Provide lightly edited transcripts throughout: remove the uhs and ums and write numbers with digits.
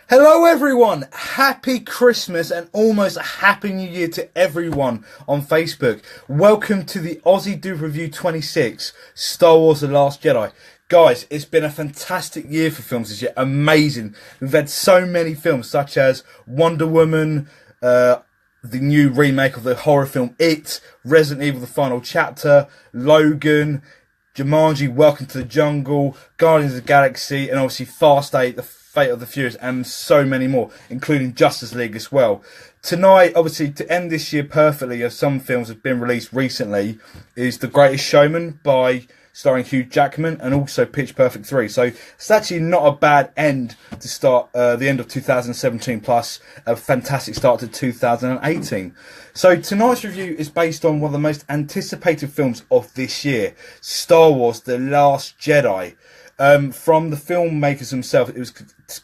Hello everyone, happy Christmas and almost a happy new year to everyone on Facebook. Welcome to the Aussie Dude Review 26, Star Wars The Last Jedi. Guys, it's been a fantastic year for films this year, amazing. We've had so many films such as Wonder Woman, the new remake of the horror film It, Resident Evil The Final Chapter, Logan, Jumanji, Welcome to the Jungle, Guardians of the Galaxy, and obviously Fast 8, The Fate of the Furious, and so many more, including Justice League as well. Tonight, obviously, to end this year perfectly, as some films have been released recently, is The Greatest Showman starring Hugh Jackman, and also Pitch Perfect 3. So it's actually not a bad end to start the end of 2017, plus a fantastic start to 2018. So tonight's review is based on one of the most anticipated films of this year, Star Wars The Last Jedi. From the filmmakers themselves, it was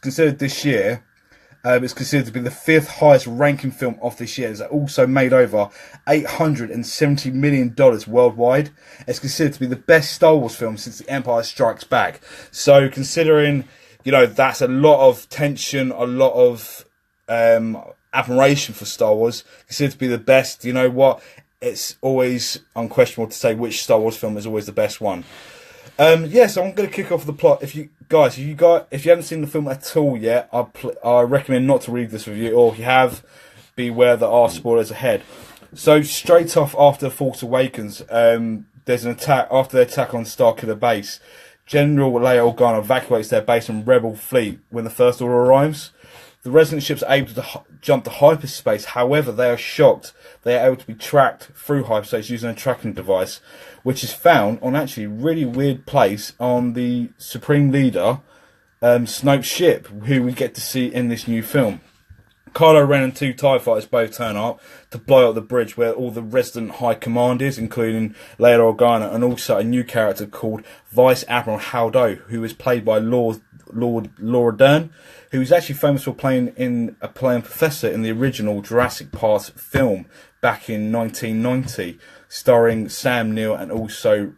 considered this year, it's considered to be the 5th highest ranking film of this year. It's also made over $870 million worldwide. It's considered to be the best Star Wars film since The Empire Strikes Back. So considering, that's a lot of tension, a lot of admiration for Star Wars, considered to be the best, you know what? It's always unquestionable to say which Star Wars film is always the best one. So I'm going to kick off the plot. If you haven't seen the film at all yet, I recommend not to read this review, or if you have, beware there are spoilers ahead. So straight off after Force Awakens, there's an attack. After the attack on Starkiller base, General Leia Organa evacuates their base and Rebel fleet when the First Order arrives. The resident ships are able to jump to hyperspace. However, they are shocked. They are able to be tracked through hyperspace using a tracking device, which is found on actually a really weird place on the Supreme Leader, Snoke's ship, who we get to see in this new film. Kylo Ren and 2 TIE fighters both turn up to blow up the bridge where all the resident high command is, including Leia Organa, and also a new character called Vice Admiral Haldo, who is played by Laura Dern, who is actually famous for playing Professor in the original Jurassic Park film back in 1990, starring Sam Neill and also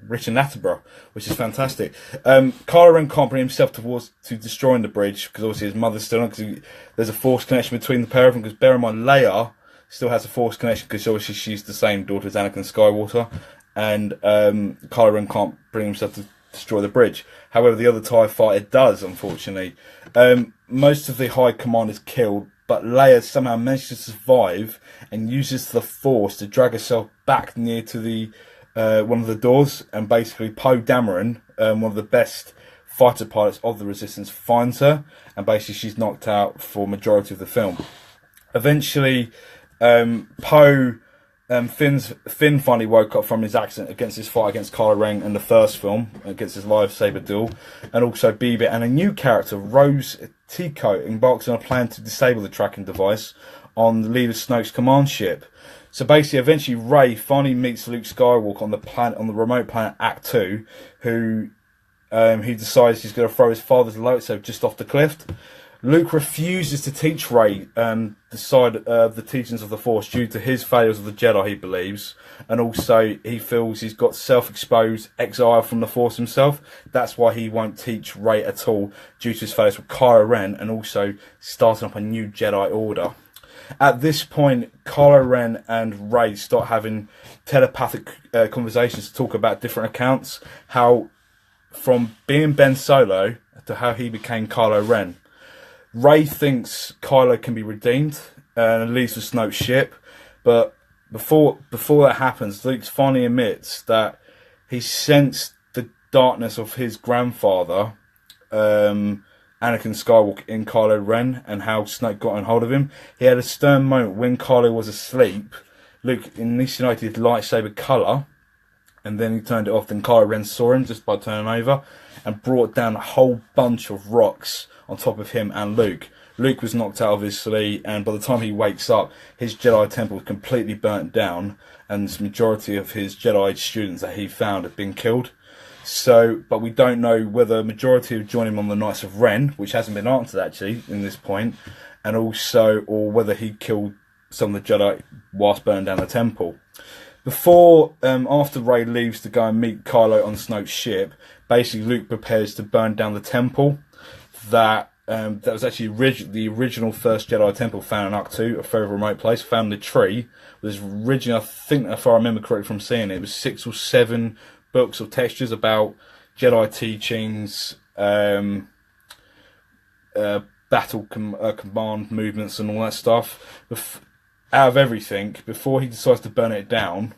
Richard Attenborough, which is fantastic. Kylo Ren can't bring himself to destroying the bridge because obviously his mother's still on, because there's a force connection between the pair of them, because bear in mind Leia still has a force connection because obviously she's the same daughter as Anakin Skywalker, and Kylo Ren can't bring himself to destroy the bridge. However, the other TIE fighter does, unfortunately. Most of the high command is killed, but Leia somehow manages to survive and uses the force to drag herself back near to the one of the doors, and basically Poe Dameron, one of the best fighter pilots of the Resistance, finds her, and basically she's knocked out for majority of the film. Eventually, Finn finally woke up from his accident against his fight against Kylo Ren in the first film, against his lightsaber duel, and also BB and a new character, Rose Tico, embarks on a plan to disable the tracking device on the leader Snoke's command ship. So basically, eventually, Rey finally meets Luke Skywalker on the remote planet Act 2, who he decides he's going to throw his father's lightsaber just off the cliff. Luke refuses to teach Rey the teachings of the Force due to his failures of the Jedi, he believes, and also he feels he's got self-exposed exile from the Force himself. That's why he won't teach Rey at all, due to his failures with Kylo Ren, and also starting up a new Jedi Order. At this point, Kylo Ren and Rey start having telepathic conversations to talk about different accounts, how from being Ben Solo to how he became Kylo Ren. Rey thinks Kylo can be redeemed and leaves the Snoke's ship, but before that happens, Luke finally admits that he sensed the darkness of his grandfather, Anakin Skywalker, in Kylo Ren, and how Snoke got on hold of him. He had a stern moment when Kylo was asleep. Luke initiated his lightsaber colour, and then he turned it off. Then Kylo Ren saw him just by turning over and brought down a whole bunch of rocks on top of him and Luke. Luke was knocked out, obviously, and by the time he wakes up, his Jedi temple was completely burnt down, and the majority of his Jedi students that he found have been killed. So, but we don't know whether a majority have joined him on the Knights of Ren, which hasn't been answered actually in this point, and also, or whether he killed some of the Jedi whilst burning down the temple. After Rey leaves to go and meet Kylo on Snoke's ship, basically Luke prepares to burn down the temple that that was actually the original first Jedi temple found in Uktu, a very remote place. Found the tree was originally, I think, if I remember correctly from seeing it, it was 6 or 7 books or textures about Jedi teachings, battle command movements, and all that stuff. Out of everything, before he decides to burn it down,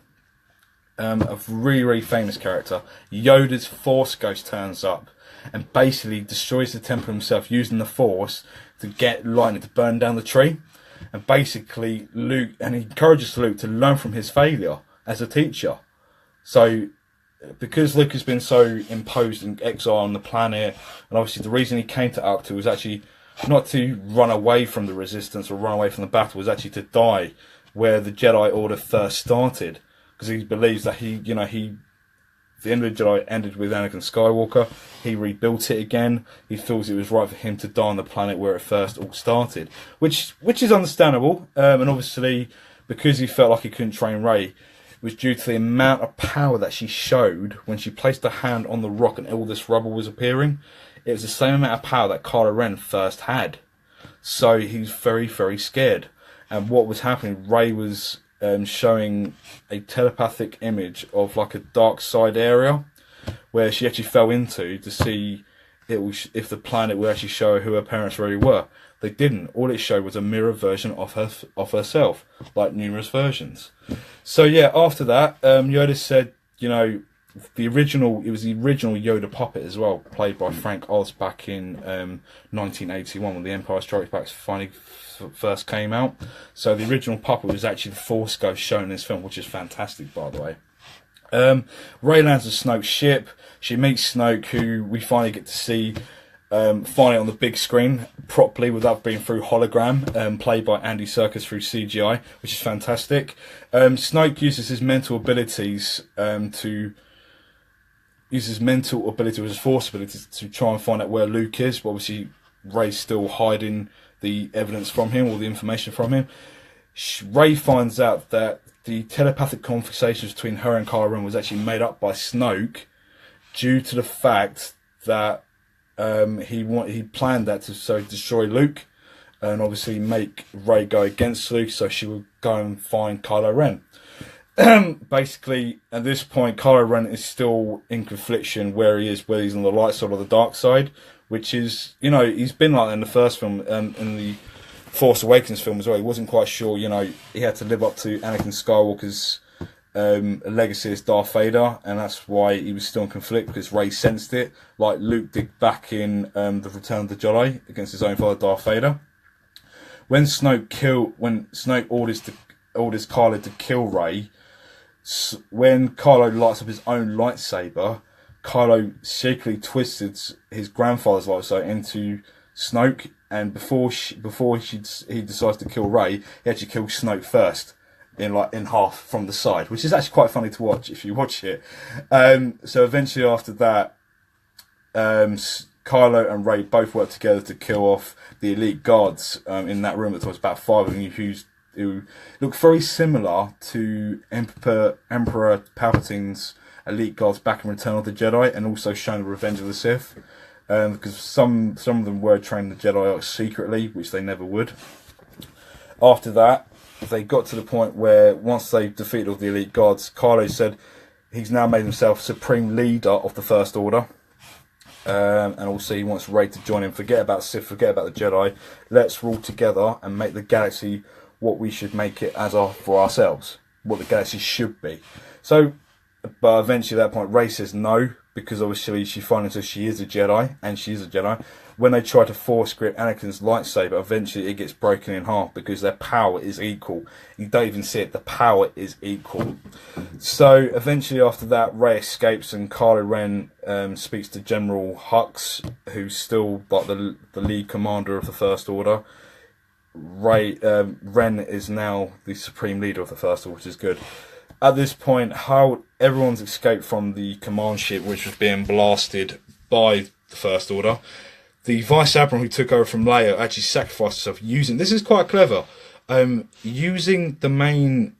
a really, really famous character, Yoda's Force Ghost, turns up and basically destroys the temple himself using the Force to get lightning to burn down the tree. And basically Luke, and he encourages Luke to learn from his failure as a teacher. So because Luke has been so imposed in exile on the planet, and obviously the reason he came to Uktu was actually not to run away from the resistance or run away from the battle, was actually to die where the Jedi Order first started, because he believes that the end of the Jedi ended with Anakin Skywalker. He rebuilt it again. He feels it was right for him to die on the planet where it first all started, which is understandable. And obviously, because he felt like he couldn't train Rey, it was due to the amount of power that she showed when she placed her hand on the rock and all this rubble was appearing. It was the same amount of power that Kylo Ren first had. So he's very, very scared. And what was happening, Rey was showing a telepathic image of like a dark side area where she actually fell into to see if the planet would actually show her who her parents really were. They didn't. All it showed was a mirror version of herself, like numerous versions. So yeah, after that, Yoda said, it was the original Yoda puppet as well, played by Frank Oz back in 1981 when The Empire Strikes Back finally first came out. So the original puppet was actually the Force Ghost shown in this film, which is fantastic, by the way. Rey lands on Snoke's ship. She meets Snoke, who we finally get to see finally on the big screen properly without being through hologram, played by Andy Serkis through CGI, which is fantastic. Snoke uses his mental abilities with his Force abilities to try and find out where Luke is, but obviously Rey's still hiding the evidence from him, or the information from him. Rey finds out that the telepathic conversations between her and Kylo Ren was actually made up by Snoke, due to the fact that he planned that to destroy Luke, and obviously make Rey go against Luke, so she would go and find Kylo Ren. Basically, at this point, Kylo Ren is still in confliction whether he's on the light side or the dark side, which is, he's been like that in the first film, in the Force Awakens film as well. He wasn't quite sure, he had to live up to Anakin Skywalker's legacy as Darth Vader, and that's why he was still in conflict, because Rey sensed it, like Luke did back in the Return of the Jedi against his own father, Darth Vader. When Snoke orders Kylo to kill Rey, when Kylo lights up his own lightsaber, Kylo secretly twisted his grandfather's lightsaber into Snoke, and before he decides to kill Rey, he actually kills Snoke first, in half from the side, which is actually quite funny to watch if you watch it. So eventually after that, Kylo and Rey both work together to kill off the elite guards in that room. That was about 5 of them who look very similar to Emperor Palpatine's elite guards back in Return of the Jedi, and also shown in Revenge of the Sith, because some of them were trained the Jedi secretly, which they never would. After that, they got to the point where once they defeated all the elite guards, Kylo said he's now made himself supreme leader of the First Order, and also he wants Rey to join him. Forget about Sith, forget about the Jedi. Let's rule together and make the galaxy what we should make it for ourselves, what the galaxy should be. So, but eventually at that point, Rey says no, because obviously she finally says she is a Jedi, and she is a Jedi. When they try to force grip Anakin's lightsaber, eventually it gets broken in half, because their power is equal. You don't even see it, the power is equal. So eventually after that, Rey escapes, and Kylo Ren speaks to General Hux, who's still like the lead commander of the First Order. Ren is now the supreme leader of the First Order, which is good. At this point, how everyone's escaped from the command ship, which was being blasted by the First Order. The Vice Admiral who took over from Leia actually sacrificed herself using... This is quite clever. Using the main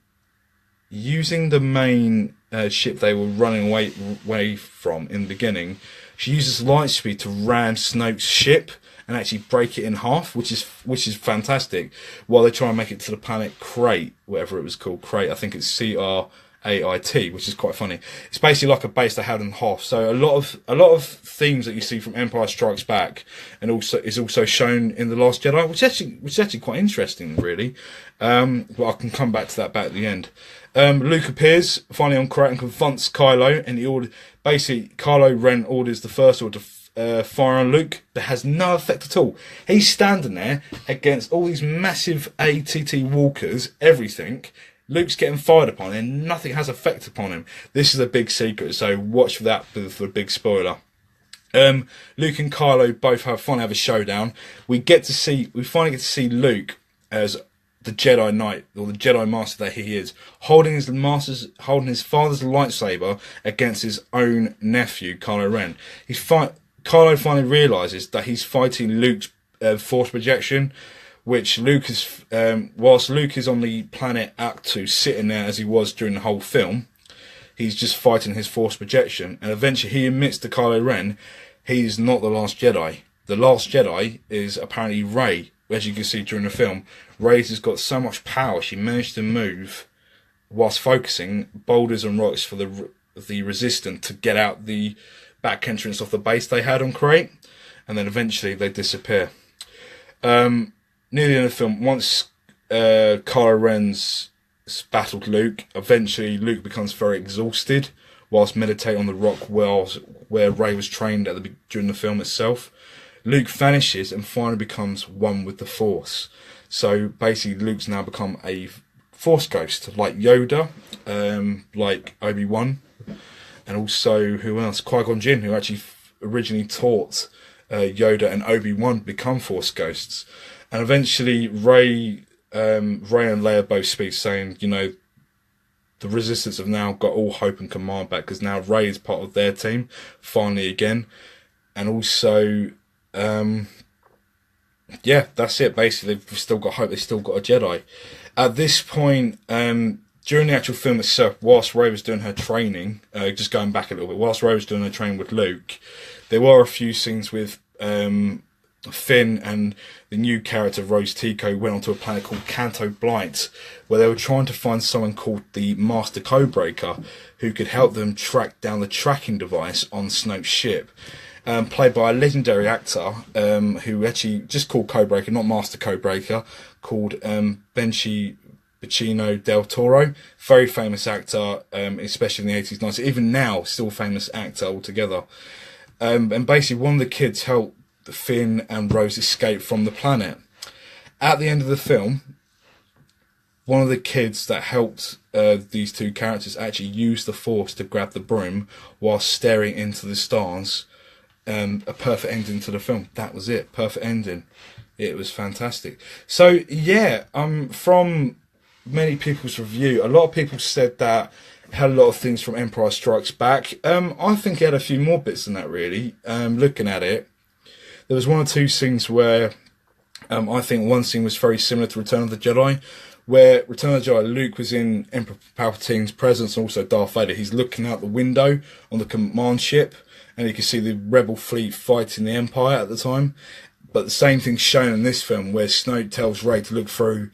ship they were running away from in the beginning, she uses light speed to ram Snoke's ship and actually break it in half, which is fantastic. While they try and make it to the planet Crate, whatever it was called, Crate. I think it's Crate, which is quite funny. It's basically like a base they had in half. So a lot of themes that you see from Empire Strikes Back, and also shown in The Last Jedi, which is actually quite interesting, really. But I can come back to that back at the end. Luke appears finally on Crate and confronts Kylo, and Kylo Ren orders the First Order to fire on Luke. That has no effect at all. He's standing there against all these massive ATT walkers, everything. Luke's getting fired upon, and nothing has effect upon him. This is a big secret, so watch for that for a big spoiler. Luke and Kylo both finally have a showdown. We finally get to see Luke as the Jedi Knight, or the Jedi Master that he is, holding his father's lightsaber against his own nephew, Kylo Ren. Kylo finally realizes that he's fighting Luke's force projection, which whilst Luke is on the planet Actu, sitting there as he was during the whole film, he's just fighting his force projection, and eventually he admits to Kylo Ren he's not the Last Jedi. The Last Jedi is apparently Rey. As you can see during the film, Rey has got so much power, she managed to move, whilst focusing, boulders and rocks for the Resistance to get out the back entrance of the base they had on Crate, and then eventually they disappear. Near the end of the film, once Kylo Ren's battled Luke, eventually Luke becomes very exhausted whilst meditating on the rock where Rey was trained during the film itself. Luke vanishes and finally becomes one with the Force. So basically Luke's now become a Force ghost, like Yoda, like Obi-Wan, and also, who else? Qui-Gon Jinn, who actually originally taught Yoda and Obi-Wan become Force ghosts. And eventually Rey and Leia both speak, saying, the Resistance have now got all hope and command back, because now Rey is part of their team, finally again. And also, that's it. Basically, they've still got hope. They've still got a Jedi. At this point, during the actual film itself, whilst Rey was doing her training, just going back a little bit, whilst Rey was doing her training with Luke, there were a few scenes with Finn and the new character Rose Tico went onto a planet called Canto Blight, where they were trying to find someone called the Master Codebreaker who could help them track down the tracking device on Snoke's ship. Played by a legendary actor who actually just called Codebreaker, not Master Codebreaker, called Benicio del Toro. Very famous actor, especially in the 80s, 90s. Even now, still a famous actor altogether. And basically, one of the kids helped Finn and Rose escape from the planet. At the end of the film, one of the kids that helped these two characters actually used the Force to grab the broom while staring into the stars. A perfect ending to the film. That was it. Perfect ending. It was fantastic. So yeah, from many people's review, a lot of people said that it had a lot of things from Empire Strikes Back. I think it had a few more bits than that, really. Looking at it, there was one or two scenes where I think one scene was very similar to Return of the Jedi, where Return of the Jedi, Luke was in Emperor Palpatine's presence, and also Darth Vader. He's looking out the window on the command ship, and you can see the rebel fleet fighting the Empire at the time. But the same thing's shown in this film, where Snoke tells Rey to look through,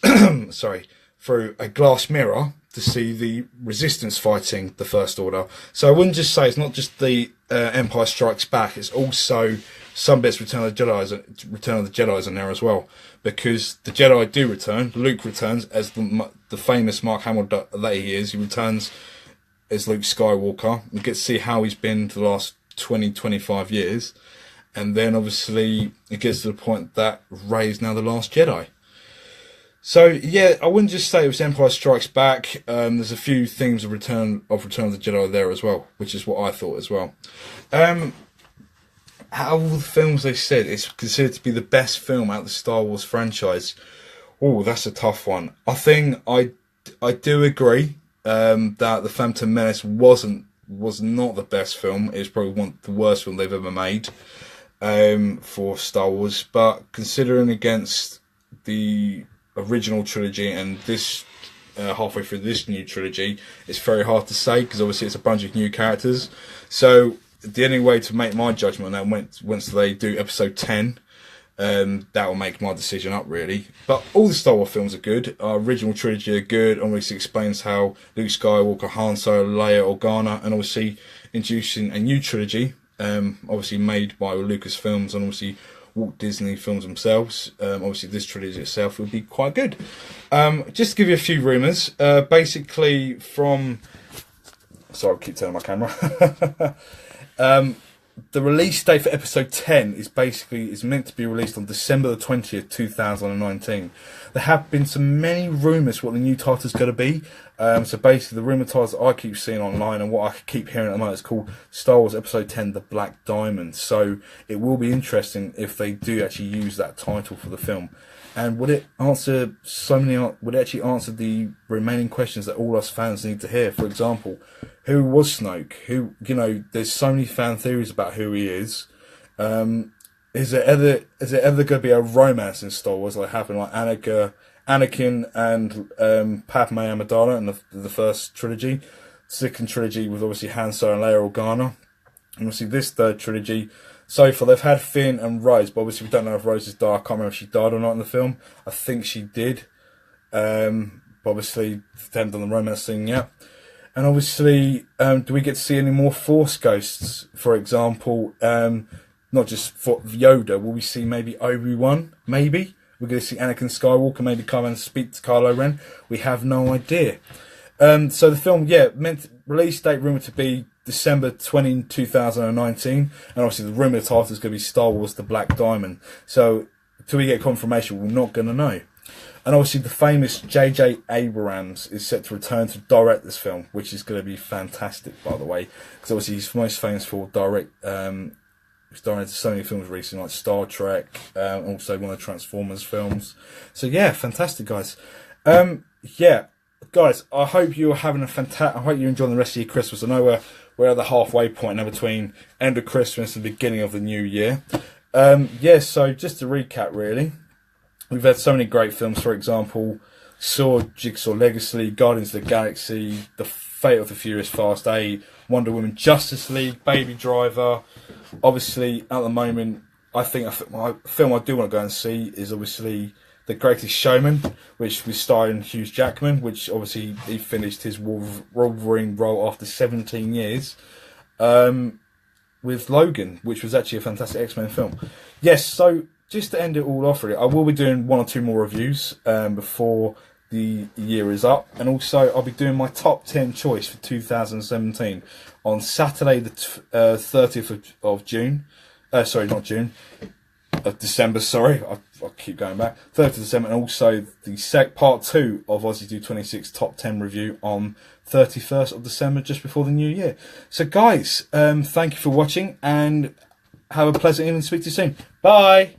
through a glass mirror to see the Resistance fighting the First Order. So I wouldn't just say it's not just the Empire Strikes Back; it's also some bits Return of the Jedi's in there as well, because the Jedi do return. Luke returns as the famous Mark Hamill that he is. He returns as Luke Skywalker. We get to see how he's been for the last 20-25 years. And then obviously it gets to the point that Rey is now the Last Jedi. So yeah, I wouldn't just say it was Empire Strikes Back. There's a few things of Return of the Jedi there as well, which is what I thought as well. Out of all the films they said, it's considered to be the best film out of the Star Wars franchise. Oh, that's a tough one. I think I do agree that The Phantom Menace was not the best film. It was probably one of the worst film they've ever made for Star Wars. But considering against the original trilogy and this halfway through this new trilogy, it's very hard to say, because obviously it's a bunch of new characters. So the only way to make my judgment on that, once they do episode 10, that will make my decision up, really. But all the Star Wars films are good. Our original trilogy are good. Obviously explains how Luke Skywalker, Han Solo, Leia, Organa, and obviously introducing a new trilogy, obviously made by Lucasfilms and obviously Walt Disney Films themselves. Obviously this trilogy itself would be quite good. Just to give you a few rumours, basically from... Sorry, I keep turning my camera. The release date for episode 10 is meant to be released on December the 20th, 2019. There have been so many rumours what the new title is going to be. So basically the rumour titles that I keep seeing online and what I keep hearing at the moment is called Star Wars Episode 10, The Black Diamond. So it will be interesting if they do actually use that title for the film. And would it actually answer the remaining questions that all us fans need to hear? For example, who was Snoke? There's so many fan theories about who he is. Is there ever going to be a romance in Star Wars like happened like Anakin and Padme Amidala in the first trilogy? Second trilogy with obviously Han Solo and Leia Organa. And obviously this third trilogy, so far they've had Finn and Rose, but obviously we don't know if Rose has died. I can't remember if she died or not in the film. I think she did. But obviously they haven't done the romance thing yet. And obviously, do we get to see any more Force ghosts? For example, not just for Yoda, will we see maybe Obi-Wan? Maybe. We're going to see Anakin Skywalker maybe come and speak to Kylo Ren. We have no idea. So the film, release date rumoured to be December 20, 2019. And obviously the rumour title is going to be Star Wars The Black Diamond. So until we get confirmation, we're not going to know. And obviously the famous J.J. Abrams is set to return to direct this film, which is going to be fantastic, by the way. Because obviously he's most famous for he's directed so many films recently, like Star Trek, also one of the Transformers films. So yeah, fantastic, guys. Guys, I hope you're having I hope you're enjoying the rest of your Christmas. I know we're at the halfway point now between end of Christmas and beginning of the new year. So just to recap, really. We've had so many great films, for example, Saw, Jigsaw Legacy, Guardians of the Galaxy, The Fate of the Furious Fast 8, Wonder Woman, Justice League, Baby Driver. Obviously, at the moment, I think my film I do want to go and see is obviously The Greatest Showman, which was starring Hugh Jackman, which obviously he finished his Wolverine role after 17 years. With Logan, which was actually a fantastic X-Men film. Yes, so just to end it all off, really, I will be doing 1 or 2 more reviews before the year is up. And also, I'll be doing my top 10 choice for 2017 on Saturday the 30th of June. Sorry, not June. Of December, sorry. I keep going back. 30th of December, and also the part 2 of Aussie Do 26 top 10 review on 31st of December, just before the new year. So, guys, thank you for watching, and have a pleasant evening. Speak to you soon. Bye.